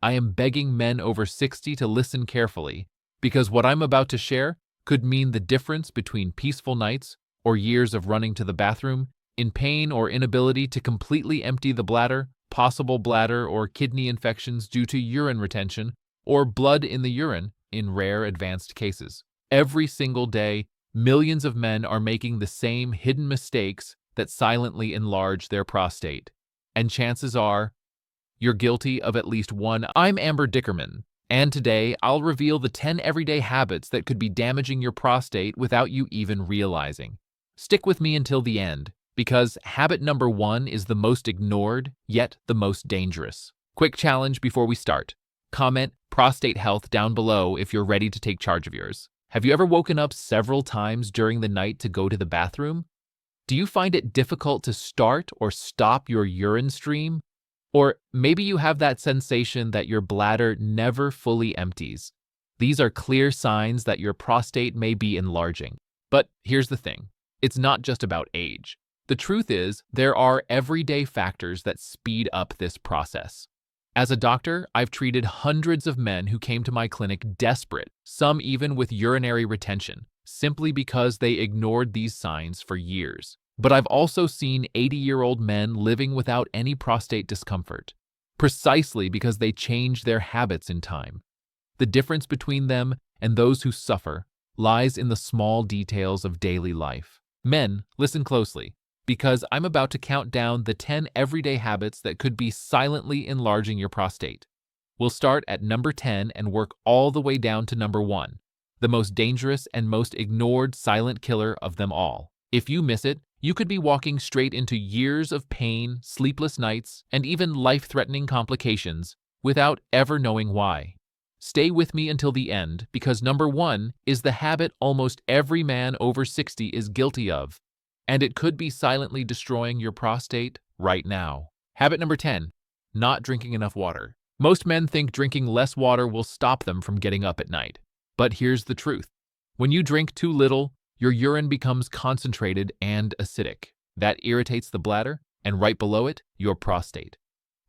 I am begging men over 60 to listen carefully, because what I'm about to share could mean the difference between peaceful nights or years of running to the bathroom, in pain or inability to completely empty the bladder, possible bladder or kidney infections due to urine retention, or blood in the urine in rare advanced cases. Every single day, millions of men are making the same hidden mistakes that silently enlarge their prostate. And chances are, you're guilty of at least one. I'm Amber Dickerman, and today I'll reveal the 10 everyday habits that could be damaging your prostate without you even realizing. Stick with me until the end, because habit number 1 is the most ignored, yet the most dangerous. Quick challenge before we start. Comment prostate health down below if you're ready to take charge of yours. Have you ever woken up several times during the night to go to the bathroom? Do you find it difficult to start or stop your urine stream? Or maybe you have that sensation that your bladder never fully empties. These are clear signs that your prostate may be enlarging. But here's the thing. It's not just about age. The truth is, there are everyday factors that speed up this process. As a doctor, I've treated hundreds of men who came to my clinic desperate, some even with urinary retention, simply because they ignored these signs for years. But I've also seen 80-year-old men living without any prostate discomfort, precisely because they changed their habits in time. The difference between them and those who suffer lies in the small details of daily life. Men, listen closely, because I'm about to count down the 10 everyday habits that could be silently enlarging your prostate. We'll start at number 10 and work all the way down to number 1, the most dangerous and most ignored silent killer of them all. If you miss it, you could be walking straight into years of pain, sleepless nights, and even life-threatening complications without ever knowing why. Stay with me until the end, because number 1 is the habit almost every man over 60 is guilty of, and it could be silently destroying your prostate right now. Habit number 10, not drinking enough water. Most men think drinking less water will stop them from getting up at night. But here's the truth. When you drink too little, your urine becomes concentrated and acidic. That irritates the bladder, and right below it, your prostate.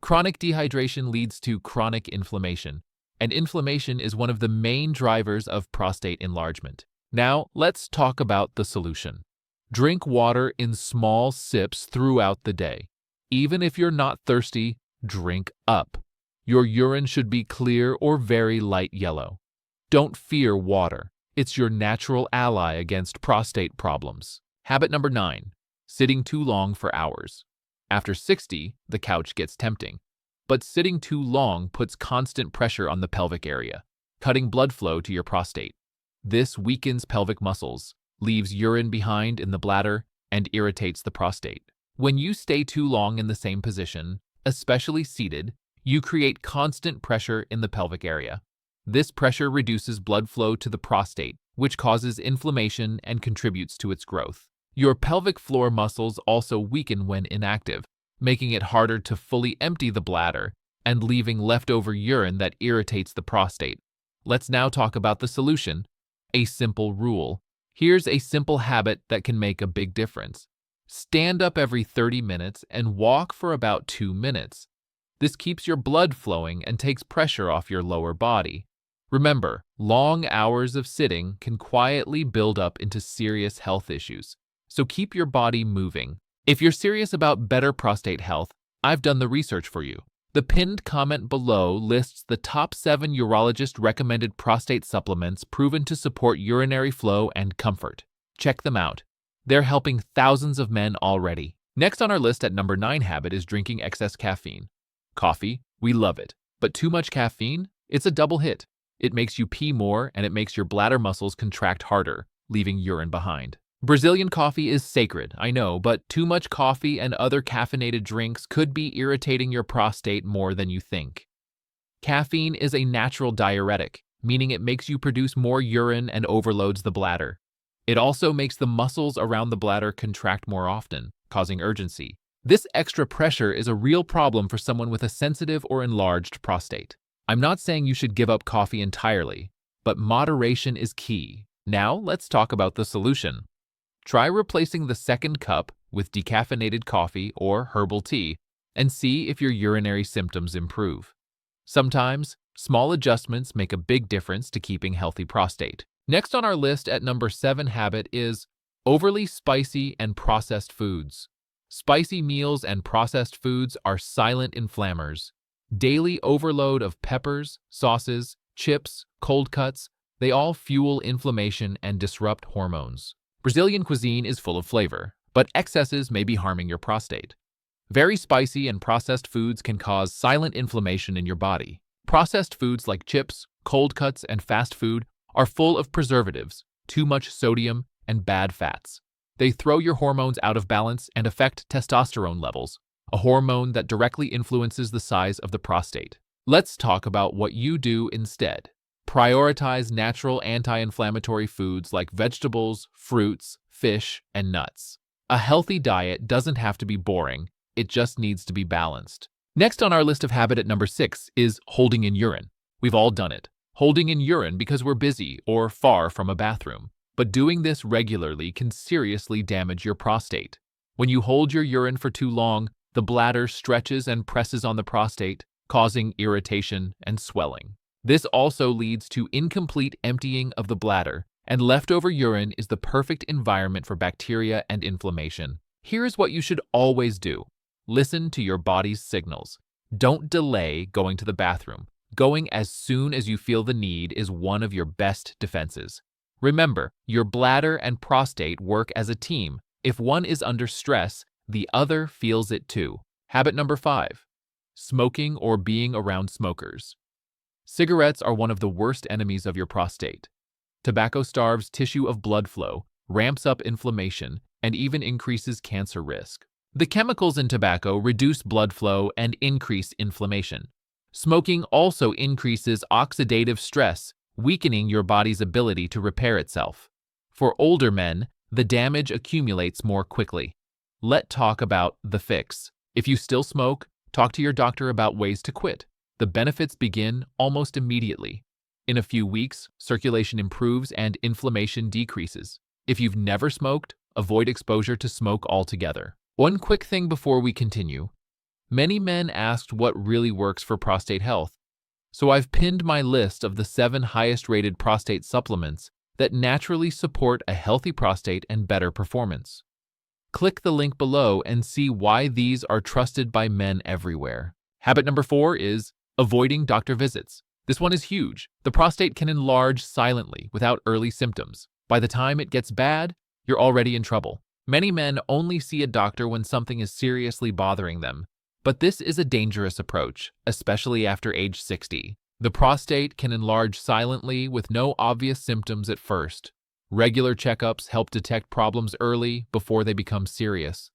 Chronic dehydration leads to chronic inflammation, and inflammation is one of the main drivers of prostate enlargement. Now, let's talk about the solution. Drink water in small sips throughout the day. Even if you're not thirsty, drink up. Your urine should be clear or very light yellow. Don't fear water. It's your natural ally against prostate problems. Habit number 9, sitting too long for hours. After 60, the couch gets tempting. But sitting too long puts constant pressure on the pelvic area, cutting blood flow to your prostate. This weakens pelvic muscles, leaves urine behind in the bladder, and irritates the prostate. When you stay too long in the same position, especially seated, you create constant pressure in the pelvic area. This pressure reduces blood flow to the prostate, which causes inflammation and contributes to its growth. Your pelvic floor muscles also weaken when inactive, making it harder to fully empty the bladder and leaving leftover urine that irritates the prostate. Let's now talk about the solution, a simple rule. Here's a simple habit that can make a big difference. Stand up every 30 minutes and walk for about 2 minutes. This keeps your blood flowing and takes pressure off your lower body. Remember, long hours of sitting can quietly build up into serious health issues, so keep your body moving. If you're serious about better prostate health, I've done the research for you. The pinned comment below lists the top 7 urologist-recommended prostate supplements proven to support urinary flow and comfort. Check them out. They're helping thousands of men already. Next on our list at number 9 habit is drinking excess caffeine. Coffee, we love it, but too much caffeine? It's a double hit. It makes you pee more and it makes your bladder muscles contract harder, leaving urine behind. Brazilian coffee is sacred, I know, but too much coffee and other caffeinated drinks could be irritating your prostate more than you think. Caffeine is a natural diuretic, meaning it makes you produce more urine and overloads the bladder. It also makes the muscles around the bladder contract more often, causing urgency. This extra pressure is a real problem for someone with a sensitive or enlarged prostate. I'm not saying you should give up coffee entirely, but moderation is key. Now, let's talk about the solution. Try replacing the second cup with decaffeinated coffee or herbal tea and see if your urinary symptoms improve. Sometimes, small adjustments make a big difference to keeping healthy prostate. Next on our list at number 7 habit is overly spicy and processed foods. Spicy meals and processed foods are silent inflammers. Daily overload of peppers, sauces, chips, cold cuts, they all fuel inflammation and disrupt hormones. Brazilian cuisine is full of flavor, but excesses may be harming your prostate. Very spicy and processed foods can cause silent inflammation in your body. Processed foods like chips, cold cuts, and fast food are full of preservatives, too much sodium, and bad fats. They throw your hormones out of balance and affect testosterone levels, a hormone that directly influences the size of the prostate. Let's talk about what you do instead. Prioritize natural anti-inflammatory foods like vegetables, fruits, fish, and nuts. A healthy diet doesn't have to be boring. It just needs to be balanced. Next on our list of habit at number 6 is holding in urine. We've all done it. Holding in urine because we're busy or far from a bathroom. But doing this regularly can seriously damage your prostate. When you hold your urine for too long, the bladder stretches and presses on the prostate, causing irritation and swelling. This also leads to incomplete emptying of the bladder, and leftover urine is the perfect environment for bacteria and inflammation. Here's what you should always do. Listen to your body's signals. Don't delay going to the bathroom. Going as soon as you feel the need is one of your best defenses. Remember, your bladder and prostate work as a team. If one is under stress, the other feels it too. Habit number 5. Smoking or being around smokers. Cigarettes are one of the worst enemies of your prostate. Tobacco starves tissue of blood flow, ramps up inflammation, and even increases cancer risk. The chemicals in tobacco reduce blood flow and increase inflammation. Smoking also increases oxidative stress, weakening your body's ability to repair itself. For older men, the damage accumulates more quickly. Let's talk about the fix. If you still smoke, talk to your doctor about ways to quit. The benefits begin almost immediately. In a few weeks, circulation improves and inflammation decreases. If you've never smoked, avoid exposure to smoke altogether. One quick thing before we continue. Many men asked what really works for prostate health, so I've pinned my list of the 7 highest-rated prostate supplements that naturally support a healthy prostate and better performance. Click the link below and see why these are trusted by men everywhere. Habit number 4 is avoiding doctor visits. This one is huge. The prostate can enlarge silently without early symptoms. By the time it gets bad, you're already in trouble. Many men only see a doctor when something is seriously bothering them, but this is a dangerous approach, especially after age 60. The prostate can enlarge silently with no obvious symptoms at first. Regular checkups help detect problems early before they become serious.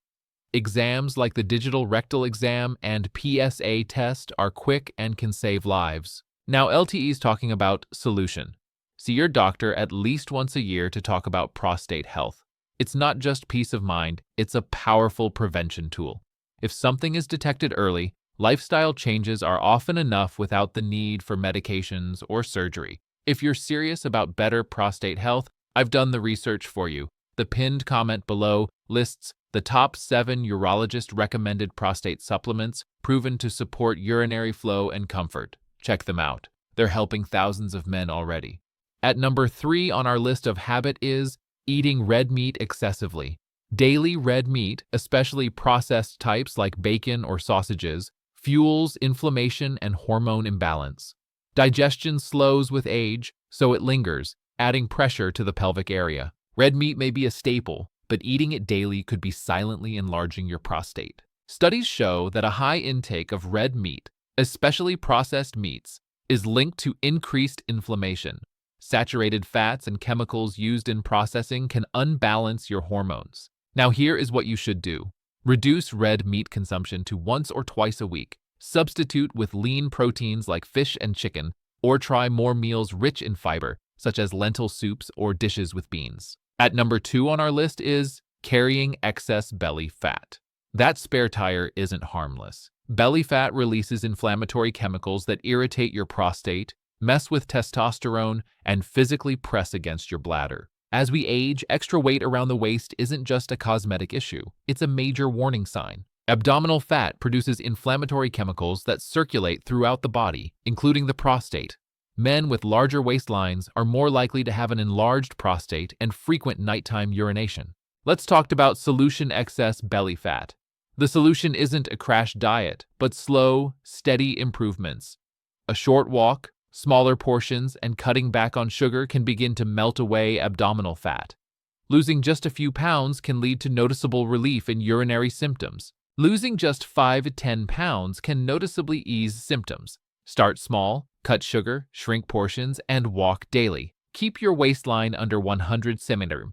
Exams like the digital rectal exam and PSA test are quick and can save lives. Now LTE is talking about solution. See your doctor at least once a year to talk about prostate health. It's not just peace of mind, it's a powerful prevention tool. If something is detected early, lifestyle changes are often enough without the need for medications or surgery. If you're serious about better prostate health, I've done the research for you. The pinned comment below lists the top 7 urologist-recommended prostate supplements proven to support urinary flow and comfort. Check them out. They're helping thousands of men already. At number 3 on our list of habit is eating red meat excessively. Daily red meat, especially processed types like bacon or sausages, fuels inflammation and hormone imbalance. Digestion slows with age, so it lingers, adding pressure to the pelvic area. Red meat may be a staple, but eating it daily could be silently enlarging your prostate. Studies show that a high intake of red meat, especially processed meats, is linked to increased inflammation. Saturated fats and chemicals used in processing can unbalance your hormones. Now here is what you should do. Reduce red meat consumption to once or twice a week. Substitute with lean proteins like fish and chicken, or try more meals rich in fiber, such as lentil soups or dishes with beans. At number 2 on our list is carrying excess belly fat. That spare tire isn't harmless. Belly fat releases inflammatory chemicals that irritate your prostate, mess with testosterone, and physically press against your bladder. As we age, extra weight around the waist isn't just a cosmetic issue, it's a major warning sign. Abdominal fat produces inflammatory chemicals that circulate throughout the body, including the prostate. Men with larger waistlines are more likely to have an enlarged prostate and frequent nighttime urination. Let's talk about solution excess belly fat. The solution isn't a crash diet, but slow, steady improvements. A short walk, smaller portions, and cutting back on sugar can begin to melt away abdominal fat. Losing just a few pounds can lead to noticeable relief in urinary symptoms. Losing just 5 to 10 pounds can noticeably ease symptoms. Start small, cut sugar, shrink portions, and walk daily. Keep your waistline under 100 cm.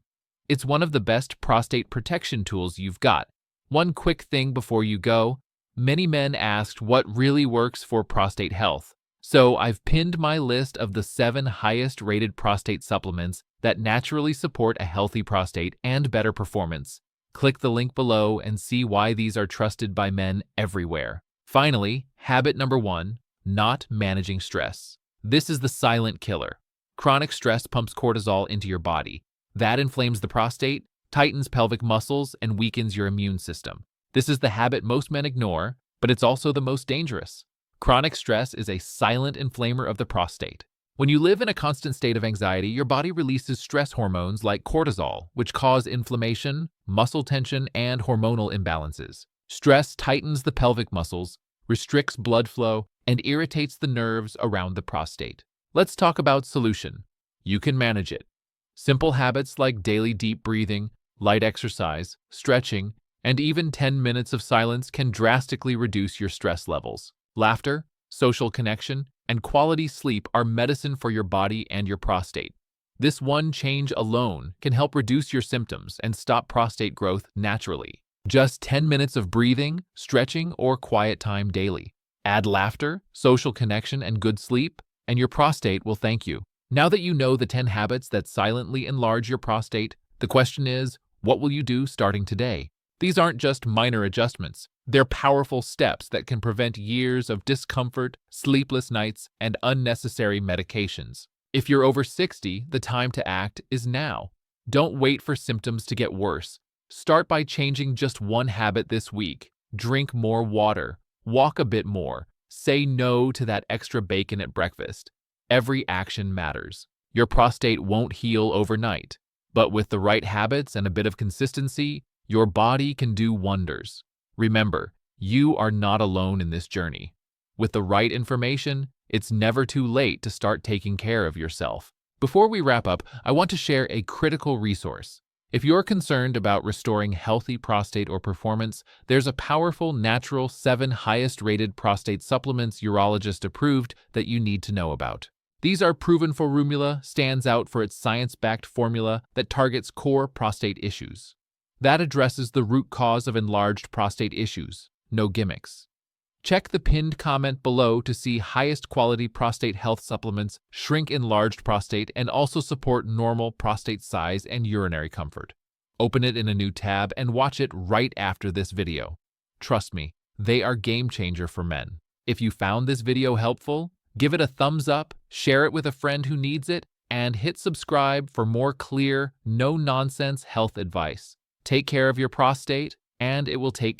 It's one of the best prostate protection tools you've got. One quick thing before you go. Many men asked what really works for prostate health. So I've pinned my list of the 7 highest rated prostate supplements that naturally support a healthy prostate and better performance. Click the link below and see why these are trusted by men everywhere. Finally, habit number 1, not managing stress. This is the silent killer. Chronic stress pumps cortisol into your body. That inflames the prostate, tightens pelvic muscles, and weakens your immune system. This is the habit most men ignore, but it's also the most dangerous. Chronic stress is a silent inflamer of the prostate. When you live in a constant state of anxiety, your body releases stress hormones like cortisol, which cause inflammation, muscle tension, and hormonal imbalances. Stress tightens the pelvic muscles, restricts blood flow, and irritates the nerves around the prostate. Let's talk about solution. You can manage it. Simple habits like daily deep breathing, light exercise, stretching, and even 10 minutes of silence can drastically reduce your stress levels. Laughter, social connection, and quality sleep are medicine for your body and your prostate. This one change alone can help reduce your symptoms and stop prostate growth naturally. Just 10 minutes of breathing, stretching, or quiet time daily. Add laughter, social connection, and good sleep, and your prostate will thank you. Now that you know the 10 habits that silently enlarge your prostate, the question is, what will you do starting today? These aren't just minor adjustments. They're powerful steps that can prevent years of discomfort, sleepless nights, and unnecessary medications. If you're over 60, the time to act is now. Don't wait for symptoms to get worse. Start by changing just one habit this week. Drink more water. Walk a bit more. Say no to that extra bacon at breakfast. Every action matters. Your prostate won't heal overnight, but with the right habits and a bit of consistency, your body can do wonders. Remember, you are not alone in this journey. With the right information, it's never too late to start taking care of yourself. Before we wrap up, I want to share a critical resource. If you're concerned about restoring healthy prostate or performance, there's a powerful, natural 7 highest-rated prostate supplements urologist approved that you need to know about. These are proven. Formula stands out for its science-backed formula that targets core prostate issues. That addresses the root cause of enlarged prostate issues. No gimmicks. Check the pinned comment below to see highest quality prostate health supplements shrink enlarged prostate and also support normal prostate size and urinary comfort. Open it in a new tab and watch it right after this video. Trust me, they are game changer for men. If you found this video helpful, give it a thumbs up, share it with a friend who needs it, and hit subscribe for more clear, no-nonsense health advice. Take care of your prostate, and it will take care